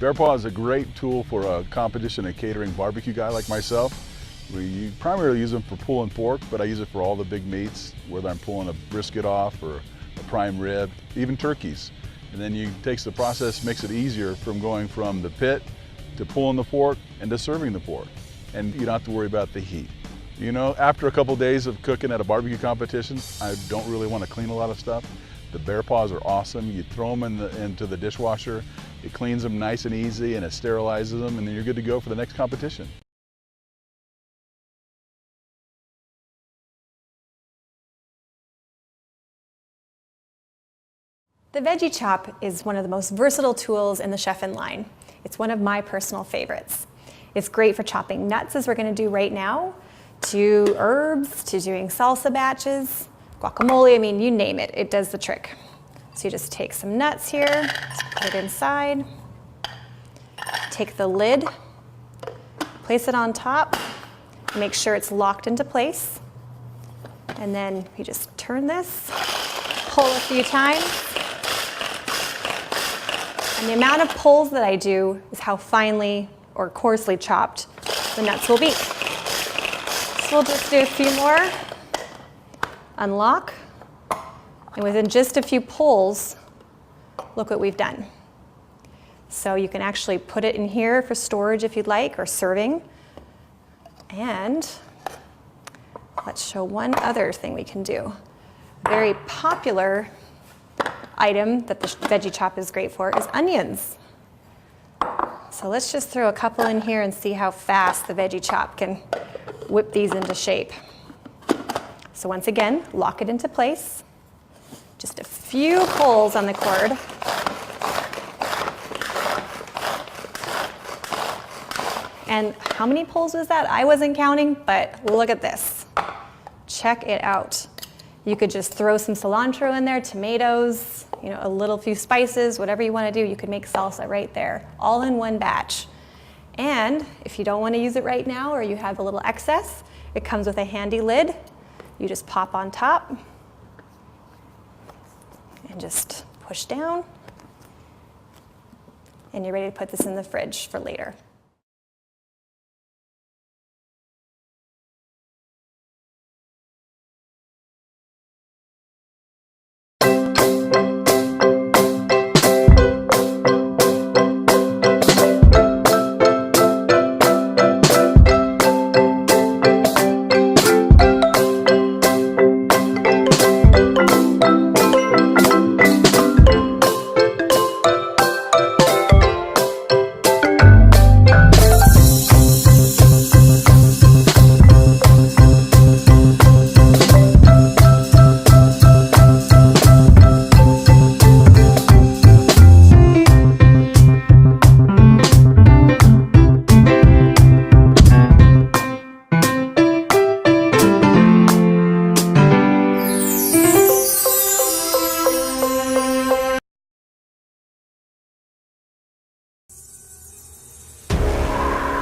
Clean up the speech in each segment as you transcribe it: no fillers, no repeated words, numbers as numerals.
Bear Paw is a great tool for a competition and catering barbecue guy like myself. We primarily use them for pulling pork, but I use it for all the big meats, whether I'm pulling a brisket off or a prime rib, even turkeys. And then it takes the process, makes it easier from going from the pit to pulling the pork and to serving the pork. And you don't have to worry about the heat. You know, after a couple days of cooking at a barbecue competition, I don't really want to clean a lot of stuff. The Bear Paws are awesome. You throw them into the dishwasher, it cleans them nice and easy and it sterilizes them, and then you're good to go for the next competition. The Veggie Chop is one of the most versatile tools in the Chef'n line. It's one of my personal favorites. It's great for chopping nuts, as we're going to do right now, to herbs, to doing salsa batches, guacamole, I mean, you name it, it does the trick. So you just take some nuts here, just put it inside, take the lid, place it on top, make sure it's locked into place, and then you just turn this, pull a few times, and the amount of pulls that I do is how finely or coarsely chopped the nuts will be. So we'll just do a few more, unlock, and within just a few pulls, look what we've done. So you can actually put it in here for storage if you'd like, or serving. And let's show one other thing we can do. A very popular item that the Veggie Chop is great for is onions. So let's just throw a couple in here and see how fast the Veggie Chop can whip these into shape. So once again, lock it into place. Just a few pulls on the cord. And how many pulls was that? I wasn't counting, but look at this. Check it out. You could just throw some cilantro in there, tomatoes, you know, a little few spices, whatever you want to do. You could make salsa right there, all in one batch. And if you don't want to use it right now, or you have a little excess, it comes with a handy lid. You just pop on top and just push down, and you're ready to put this in the fridge for later.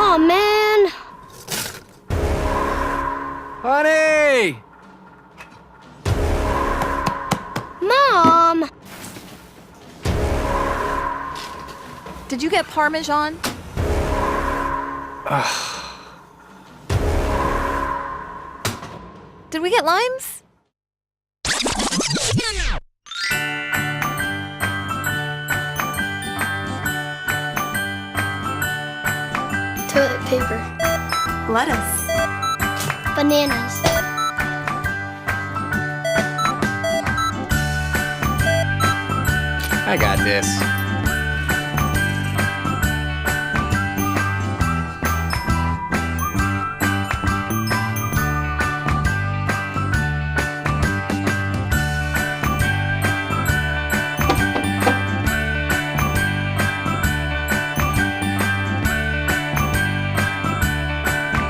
Oh man! Honey! Mom! Did you get Parmesan? Did we get limes? Toilet paper. Lettuce. Bananas. I got this.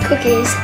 Cookies.